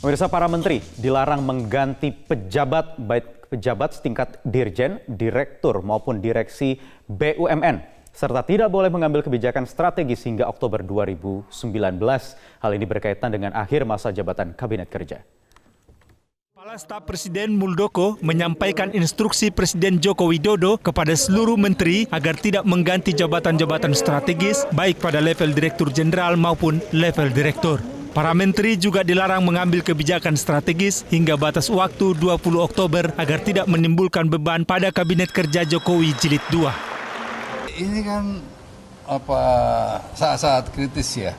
Pemirsa, para menteri dilarang mengganti pejabat, baik pejabat setingkat dirjen, direktur maupun direksi BUMN, serta tidak boleh mengambil kebijakan strategis hingga Oktober 2019. Hal ini berkaitan dengan akhir masa jabatan Kabinet Kerja. Kepala Staf Presiden Muldoko menyampaikan instruksi Presiden Joko Widodo kepada seluruh menteri agar tidak mengganti jabatan-jabatan strategis baik pada level Direktur Jenderal maupun level Direktur. Para menteri juga dilarang mengambil kebijakan strategis hingga batas waktu 20 Oktober agar tidak menimbulkan beban pada Kabinet Kerja Jokowi Jilid 2. Ini kan saat-saat kritis ya.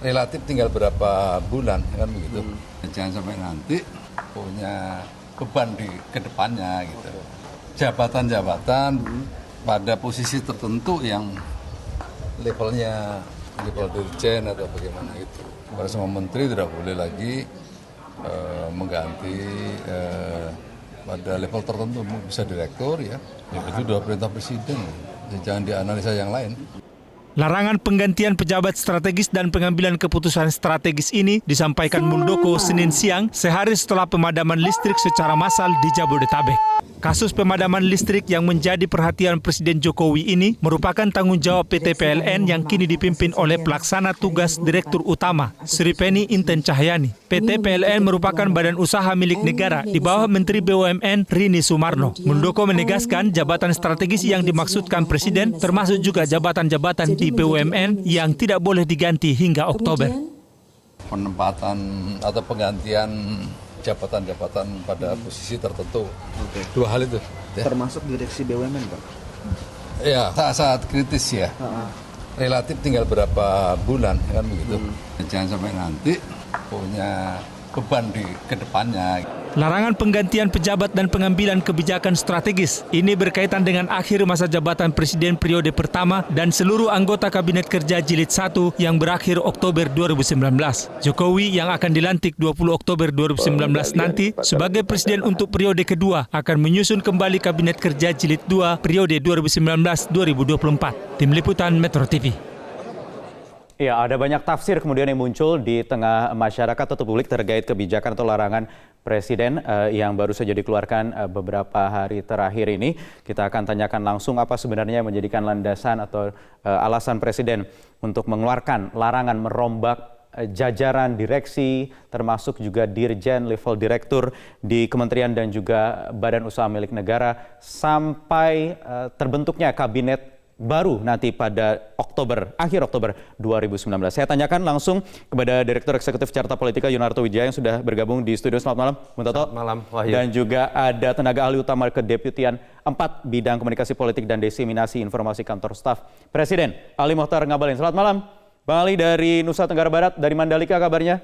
Relatif tinggal berapa bulan kan begitu. Jangan sampai nanti punya beban di kedepannya gitu. Jabatan-jabatan pada posisi tertentu yang levelnya level dirjen atau bagaimana itu. Para semua menteri tidak boleh lagi mengganti pada level tertentu, bisa direktur ya. Itu sudah perintah presiden, jangan dianalisa yang lain. Larangan penggantian pejabat strategis dan pengambilan keputusan strategis ini disampaikan Muldoko Senin siang sehari setelah pemadaman listrik secara massal di Jabodetabek. Kasus pemadaman listrik yang menjadi perhatian Presiden Jokowi ini merupakan tanggung jawab PT PLN yang kini dipimpin oleh pelaksana tugas Direktur Utama Sri Penny Inten Cahyani. PT PLN merupakan badan usaha milik negara di bawah Menteri BUMN Rini Sumarno. Muldoko menegaskan jabatan strategis yang dimaksudkan Presiden termasuk juga jabatan-jabatan di BUMN yang tidak boleh diganti hingga Oktober. Penempatan atau penggantian jabatan-jabatan pada posisi tertentu. Dua hal itu. Ya. Termasuk direksi BUMN, Pak? Ya, saat kritis ya. Relatif tinggal berapa bulan kan begitu. Jangan sampai nanti punya beban di kedepannya. Larangan penggantian pejabat dan pengambilan kebijakan strategis ini berkaitan dengan akhir masa jabatan Presiden periode pertama dan seluruh anggota Kabinet Kerja Jilid 1 yang berakhir Oktober 2019. Jokowi yang akan dilantik 20 Oktober 2019 nanti sebagai Presiden untuk periode kedua akan menyusun kembali Kabinet Kerja Jilid 2 periode 2019-2024. Tim Liputan Metro TV. Ya, ada banyak tafsir kemudian yang muncul di tengah masyarakat atau publik terkait kebijakan atau larangan Presiden yang baru saja dikeluarkan beberapa hari terakhir ini. Kita akan tanyakan langsung apa sebenarnya yang menjadikan landasan atau alasan Presiden untuk mengeluarkan larangan merombak jajaran direksi, termasuk juga dirjen level direktur di kementerian dan juga badan usaha milik negara sampai terbentuknya kabinet baru nanti pada akhir Oktober 2019. Saya tanyakan langsung kepada Direktur Eksekutif Carta Politika Yunarto Wijaya yang sudah bergabung di studio. Selamat malam, Bung Toto. Selamat malam, Wahyu. Dan juga ada tenaga ahli utama Kedeputian 4 Bidang Komunikasi Politik dan Diseminasi Informasi Kantor Staf Presiden, Ali Mohtar Ngabalin. Selamat malam, Bang Ali dari Nusa Tenggara Barat, dari Mandalika kabarnya?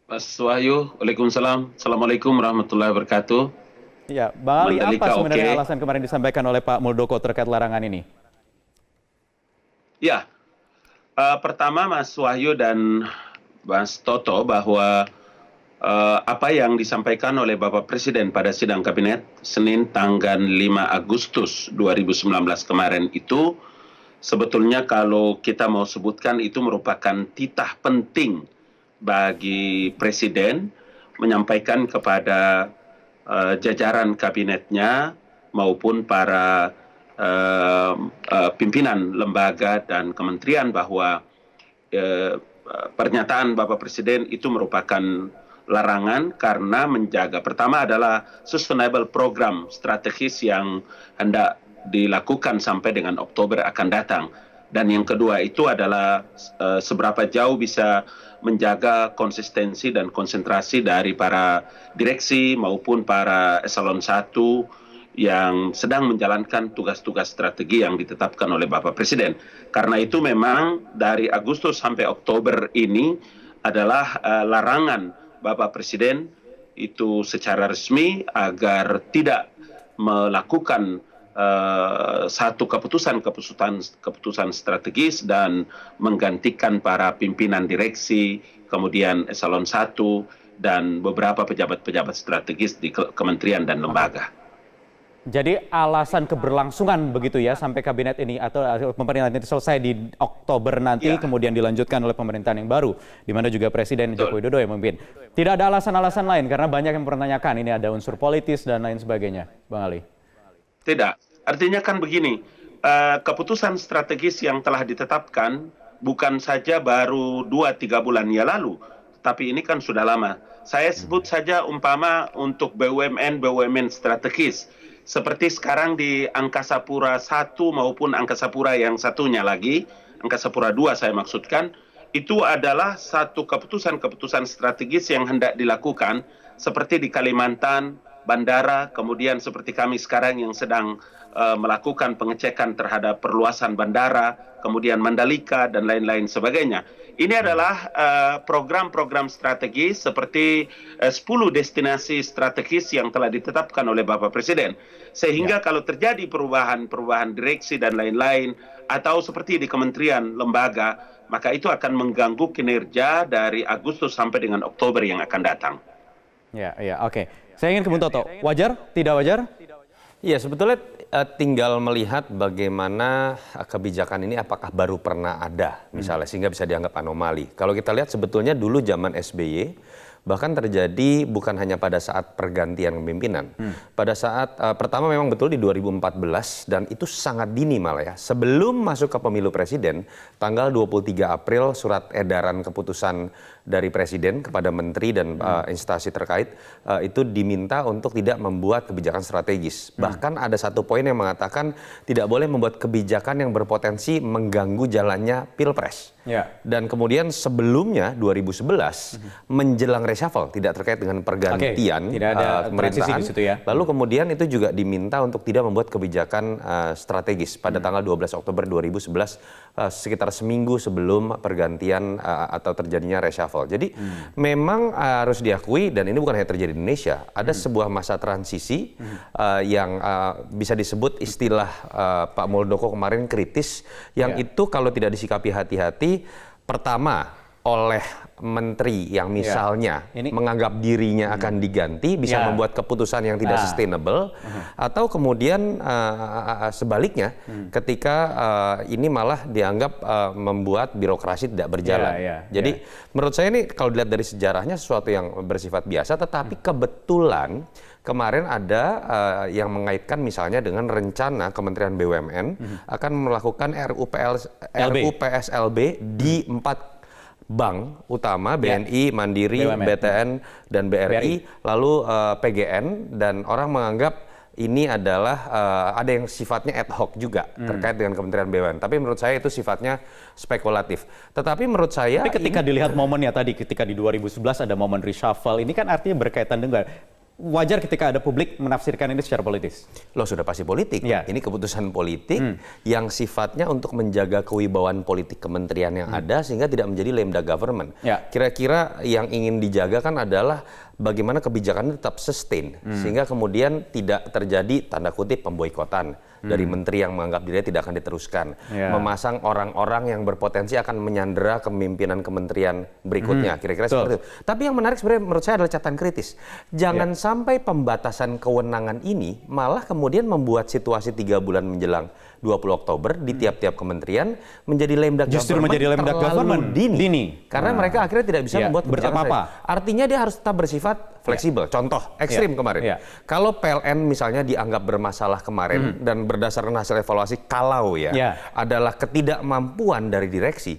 Mas Wahyu, Waalaikumsalam. Assalamualaikum warahmatullahi wabarakatuh. Ya, Bang Ali, apa sebenarnya okay. alasan kemarin disampaikan oleh Pak Muldoko terkait larangan ini? Ya, pertama Mas Wahyu dan Mas Toto bahwa apa yang disampaikan oleh Bapak Presiden pada sidang Kabinet Senin tanggal 5 Agustus 2019 kemarin itu sebetulnya kalau kita mau sebutkan itu merupakan titah penting bagi Presiden menyampaikan kepada jajaran kabinetnya maupun para pimpinan lembaga dan kementerian bahwa pernyataan Bapak Presiden itu merupakan larangan karena menjaga, pertama adalah sustainable program strategis yang hendak dilakukan sampai dengan Oktober akan datang. Dan yang kedua itu adalah seberapa jauh bisa menjaga konsistensi dan konsentrasi dari para direksi maupun para eselon 1 yang sedang menjalankan tugas-tugas strategi yang ditetapkan oleh Bapak Presiden. Karena itu memang dari Agustus sampai Oktober ini adalah larangan Bapak Presiden itu secara resmi agar tidak melakukan satu keputusan strategis dan menggantikan para pimpinan direksi, kemudian eselon 1 dan beberapa pejabat-pejabat strategis di kementerian dan lembaga. Jadi alasan keberlangsungan begitu ya sampai kabinet ini atau pemerintahan ini selesai di Oktober nanti kemudian dilanjutkan oleh pemerintahan yang baru di mana juga Presiden Joko Widodo yang memimpin. Tidak ada alasan-alasan lain karena banyak yang mempertanyakan ini ada unsur politis dan lain sebagainya, Bang Ali. Tidak. Artinya kan begini, keputusan strategis yang telah ditetapkan bukan saja baru 2-3 bulan yang lalu, tapi ini kan sudah lama. Saya sebut saja umpama untuk BUMN strategis. Seperti sekarang di Angkasa Pura I maupun Angkasa Pura yang satunya lagi, Angkasa Pura II saya maksudkan, itu adalah satu keputusan-keputusan strategis yang hendak dilakukan seperti di Kalimantan, bandara, kemudian seperti kami sekarang yang sedang melakukan pengecekan terhadap perluasan bandara, kemudian Mandalika dan lain-lain sebagainya. Ini adalah program-program strategis seperti 10 destinasi strategis yang telah ditetapkan oleh Bapak Presiden. Sehingga kalau terjadi perubahan direksi dan lain-lain, atau seperti di kementerian, lembaga, maka itu akan mengganggu kinerja dari Agustus sampai dengan Oktober yang akan datang. Ya, oke. Saya ingin ke Bung Toto. Wajar? Tidak wajar? Ya, sebetulnya tinggal melihat bagaimana kebijakan ini apakah baru pernah ada misalnya sehingga bisa dianggap anomali. Kalau kita lihat sebetulnya dulu zaman SBY bahkan terjadi bukan hanya pada saat pergantian kepemimpinan. Pada saat pertama memang betul di 2014 dan itu sangat dini malah ya. Sebelum masuk ke pemilu presiden, tanggal 23 April surat edaran keputusan dari presiden kepada menteri dan instansi terkait itu diminta untuk tidak membuat kebijakan strategis. Bahkan ada satu poin yang mengatakan tidak boleh membuat kebijakan yang berpotensi mengganggu jalannya Pilpres. Dan kemudian sebelumnya 2011 menjelang reshuffle tidak terkait dengan pergantian tidak ada pemerintahan. di situ ya. Lalu kemudian itu juga diminta untuk tidak membuat kebijakan strategis pada tanggal 12 Oktober 2011 sekitar seminggu sebelum pergantian atau terjadinya reshuffle. Jadi memang harus diakui dan ini bukan hanya terjadi di Indonesia. Ada sebuah masa transisi yang bisa disebut istilah Pak Muldoko kemarin kritis yang itu kalau tidak disikapi hati-hati pertama oleh menteri yang misalnya menganggap dirinya akan diganti bisa membuat keputusan yang tidak sustainable atau kemudian sebaliknya ketika ini malah dianggap membuat birokrasi tidak berjalan. Jadi menurut saya ini kalau dilihat dari sejarahnya sesuatu yang bersifat biasa tetapi kebetulan kemarin ada yang mengaitkan misalnya dengan rencana Kementerian BUMN akan melakukan RUPSLB di 4 bank utama BNI, Mandiri, BUMN. BTN, dan BRI, lalu PGN dan orang menganggap ini adalah ada yang sifatnya ad hoc juga terkait dengan Kementerian BUMN. Tapi menurut saya itu sifatnya spekulatif. Tetapi menurut saya tapi ketika dilihat momennya tadi ketika di 2011 ada momen reshuffle ini kan artinya berkaitan dengan wajar ketika ada publik menafsirkan ini secara politis. Loh sudah pasti politik. Ini keputusan politik yang sifatnya untuk menjaga kewibawaan politik kementerian yang ada sehingga tidak menjadi lambda government. Kira-kira yang ingin dijaga kan adalah bagaimana kebijakannya tetap sustain sehingga kemudian tidak terjadi tanda kutip pemboikotan dari menteri yang menganggap dirinya tidak akan diteruskan. Memasang orang-orang yang berpotensi akan menyandera kepemimpinan kementerian berikutnya. Kira-kira seperti itu. Tapi yang menarik sebenarnya menurut saya adalah catatan kritis. Jangan sampai pembatasan kewenangan ini malah kemudian membuat situasi 3 bulan menjelang 20 Oktober di tiap-tiap kementerian menjadi lambda Justru government menjadi lambda government dini. Karena mereka akhirnya tidak bisa membuat kebijakan apa-apa. Artinya dia harus tetap bersifat fleksibel. Contoh ekstrim kemarin. Kalau PLN misalnya dianggap bermasalah kemarin dan berdasarkan hasil evaluasi kalau adalah ketidakmampuan dari direksi.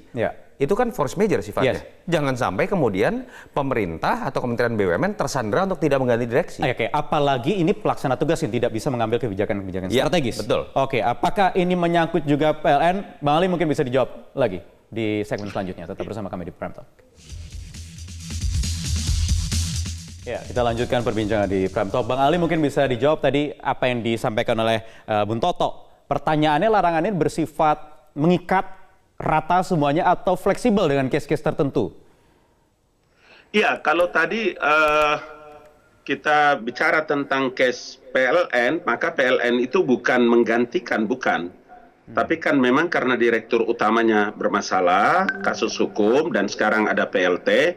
Itu kan force major sifatnya. Jangan sampai kemudian pemerintah atau Kementerian BUMN tersandera untuk tidak mengganti direksi. Apalagi ini pelaksana tugas yang tidak bisa mengambil kebijakan-kebijakan strategis. Betul. Apakah ini menyangkut juga PLN? Bang Ali mungkin bisa dijawab lagi di segmen selanjutnya. Tetap bersama kami di Prime Talk. Kita lanjutkan perbincangan di Prime Talk. Bang Ali mungkin bisa dijawab tadi apa yang disampaikan oleh Bung Toto. Pertanyaannya larangan ini bersifat mengikat rata semuanya atau fleksibel dengan case-case tertentu? Iya, kalau tadi kita bicara tentang case PLN, maka PLN itu bukan menggantikan, bukan. Tapi kan memang karena direktur utamanya bermasalah, kasus hukum, dan sekarang ada PLT,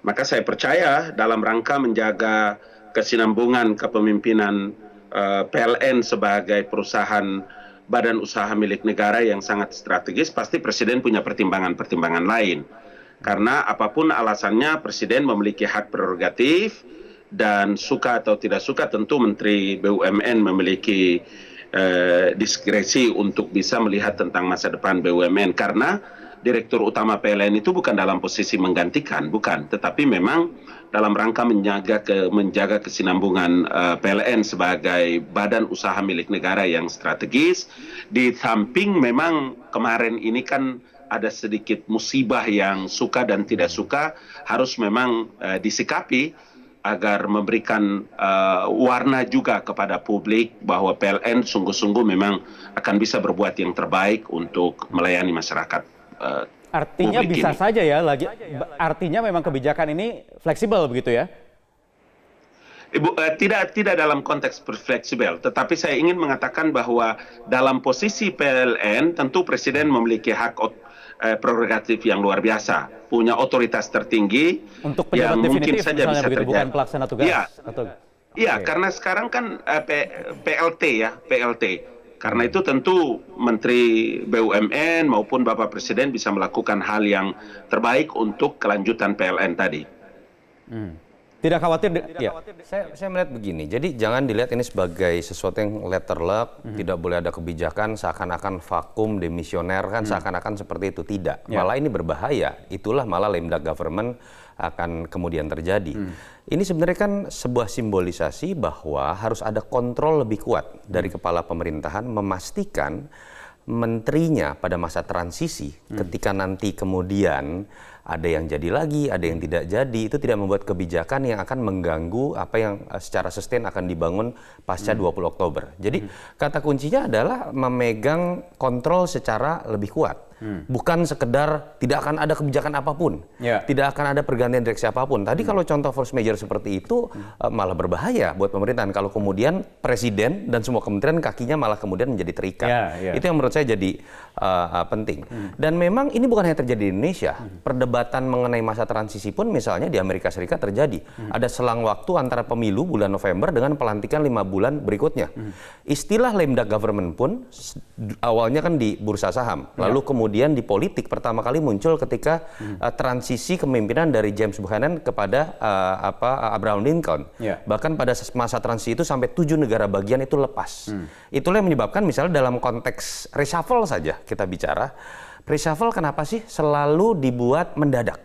maka saya percaya dalam rangka menjaga kesinambungan kepemimpinan PLN sebagai perusahaan badan usaha milik negara yang sangat strategis, pasti Presiden punya pertimbangan-pertimbangan lain. Karena apapun alasannya, Presiden memiliki hak prerogatif, dan suka atau tidak suka tentu Menteri BUMN memiliki diskresi untuk bisa melihat tentang masa depan BUMN, karena Direktur Utama PLN itu bukan dalam posisi menggantikan, bukan, tetapi memang dalam rangka menjaga kesinambungan PLN sebagai badan usaha milik negara yang strategis. Di samping memang kemarin ini kan ada sedikit musibah yang suka dan tidak suka harus memang disikapi agar memberikan warna juga kepada publik bahwa PLN sungguh-sungguh memang akan bisa berbuat yang terbaik untuk melayani masyarakat. Artinya bisa saja ya, artinya memang kebijakan ini fleksibel begitu ya? Tidak dalam konteks fleksibel, tetapi saya ingin mengatakan bahwa dalam posisi PLN tentu Presiden memiliki hak prerogatif yang luar biasa, punya otoritas tertinggi untuk pejabat yang mungkin definitif saja bisa terjadi. Bukan pelaksana tugas. Iya, karena sekarang kan PLT ya, PLT. Karena itu tentu Menteri BUMN maupun Bapak Presiden bisa melakukan hal yang terbaik untuk kelanjutan PLN tadi. Tidak khawatir? Ya. Saya melihat begini, jadi jangan dilihat ini sebagai sesuatu yang letter luck, tidak boleh ada kebijakan, seakan-akan vakum, demisioner, kan seakan-akan seperti itu. Tidak, malah ini berbahaya, itulah malah lemdak government akan kemudian terjadi. Ini sebenarnya kan sebuah simbolisasi bahwa harus ada kontrol lebih kuat dari kepala pemerintahan, memastikan menterinya pada masa transisi, ketika nanti kemudian ada yang jadi lagi, ada yang tidak jadi, itu tidak membuat kebijakan yang akan mengganggu apa yang secara sustain akan dibangun pasca 20 Oktober. Jadi kata kuncinya adalah memegang kontrol secara lebih kuat. Bukan sekedar tidak akan ada kebijakan apapun, tidak akan ada pergantian direksi apapun. Tadi kalau contoh force major seperti itu malah berbahaya buat pemerintahan. Kalau kemudian presiden dan semua kementerian kakinya malah kemudian menjadi terikat. Itu yang menurut saya jadi penting. Dan memang ini bukan hanya terjadi di Indonesia. Perdebatan mengenai masa transisi pun misalnya di Amerika Serikat terjadi. Ada selang waktu antara pemilu bulan November dengan pelantikan 5 bulan berikutnya. Istilah lemdak government pun awalnya kan di bursa saham, lalu kemudian di politik pertama kali muncul ketika transisi kepemimpinan dari James Buchanan kepada Abraham Lincoln. Bahkan pada masa transisi itu sampai 7 negara bagian itu lepas. Itulah yang menyebabkan misalnya dalam konteks reshuffle saja kita bicara, reshuffle kenapa sih selalu dibuat mendadak?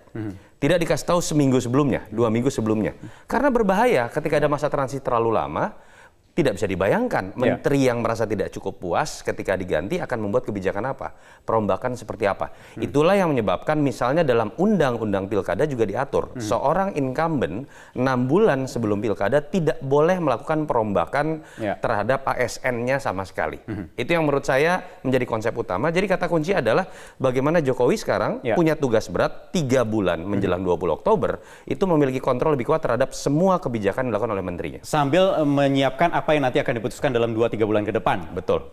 Tidak dikasih tahu seminggu sebelumnya, 2 minggu sebelumnya. Karena berbahaya ketika ada masa transisi terlalu lama. Tidak bisa dibayangkan menteri yang merasa tidak cukup puas ketika diganti akan membuat kebijakan apa, perombakan seperti apa. Itulah yang menyebabkan misalnya dalam undang-undang pilkada juga diatur seorang incumbent 6 bulan sebelum pilkada tidak boleh melakukan perombakan terhadap ASN-nya sama sekali. Itu yang menurut saya menjadi konsep utama. Jadi kata kunci adalah bagaimana Jokowi sekarang punya tugas berat 3 bulan menjelang 20 Oktober itu memiliki kontrol lebih kuat terhadap semua kebijakan yang dilakukan oleh menterinya. Sambil menyiapkan apa yang nanti akan diputuskan dalam 2-3 bulan ke depan. Betul.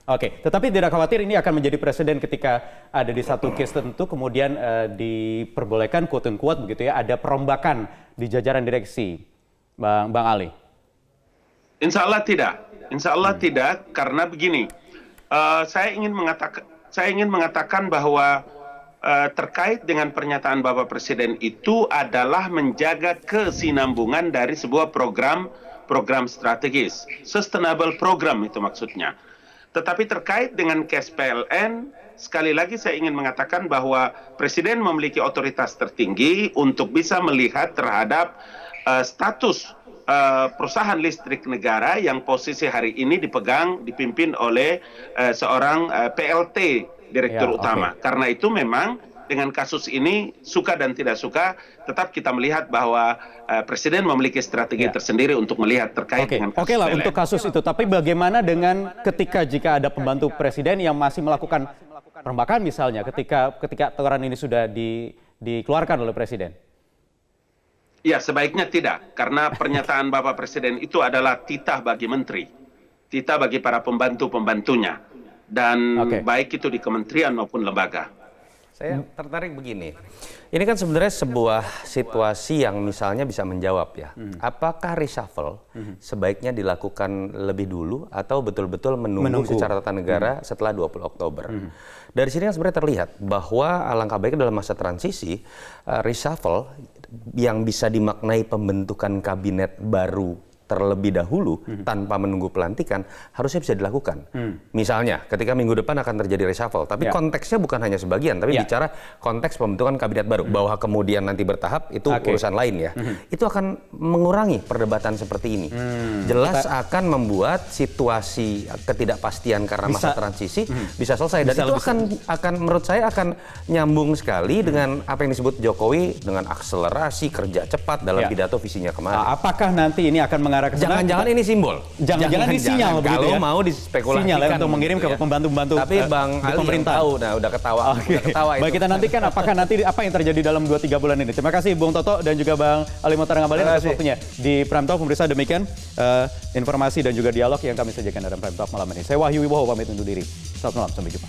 Oke, tetapi tidak khawatir ini akan menjadi presiden ketika ada di satu case tertentu kemudian diperbolehkan quote-unquote begitu ya, ada perombakan di jajaran direksi, Bang Ali. Insya Allah tidak, karena begini, saya ingin mengatakan bahwa terkait dengan pernyataan Bapak Presiden itu adalah menjaga kesinambungan dari sebuah program strategis, sustainable program itu maksudnya. Tetapi terkait dengan case PLN, sekali lagi saya ingin mengatakan bahwa Presiden memiliki otoritas tertinggi untuk bisa melihat terhadap status perusahaan listrik negara yang posisi hari ini dipimpin oleh seorang PLT, Direktur Utama. Karena itu memang dengan kasus ini, suka dan tidak suka, tetap kita melihat bahwa Presiden memiliki strategi tersendiri untuk melihat terkait dengan kasus Oke lah PLN. untuk kasus itu, tapi bagaimana dengan jika ada pembantu Presiden yang masih melakukan perombakan misalnya ketika aturan ini sudah dikeluarkan oleh Presiden? Ya, sebaiknya tidak, karena pernyataan Bapak Presiden itu adalah titah bagi menteri, titah bagi para pembantu-pembantunya, dan baik itu di kementerian maupun lembaga. Saya tertarik begini. Ini kan sebenarnya sebuah situasi yang misalnya bisa menjawab ya. Apakah reshuffle sebaiknya dilakukan lebih dulu atau betul-betul menunggu secara tata negara setelah 20 Oktober? Dari sini kan sebenarnya terlihat bahwa alangkah baiknya dalam masa transisi reshuffle yang bisa dimaknai pembentukan kabinet baru terlebih dahulu tanpa menunggu pelantikan harusnya bisa dilakukan. Misalnya ketika minggu depan akan terjadi reshuffle, tapi konteksnya bukan hanya sebagian, tapi bicara konteks pembentukan kabinet baru, bahwa kemudian nanti bertahap itu urusan lain ya. Itu akan mengurangi perdebatan seperti ini. Jelas akan membuat situasi ketidakpastian karena masa transisi bisa selesai, dan itu akan menurut saya akan nyambung sekali dengan apa yang disebut Jokowi dengan akselerasi kerja cepat dalam pidato visinya kemarin. Apakah nanti ini akan mengarah ke sana? Jangan-jangan ini simbol. Jangan-jangan ini sinyal begitu kalau ya? mau dispekulasikan. Sinyal ya, untuk mengirim gitu ke pembantu-pembantu Tapi Bang Ali pemerintah. tahu, nah udah ketawa. Oke. Udah ketawa itu. Baik, kita nantikan apakah nanti apa yang terjadi dalam 2-3 bulan ini. Terima kasih Bung Toto dan juga Bang Ali Mohtar Ngabalin atas waktunya di Prime Talk. Pemirsa, demikian informasi dan juga dialog yang kami sajikan dalam Prime Talk malam ini. Saya Wahyu Wibowo pamit undur diri. Selamat malam, sampai jumpa.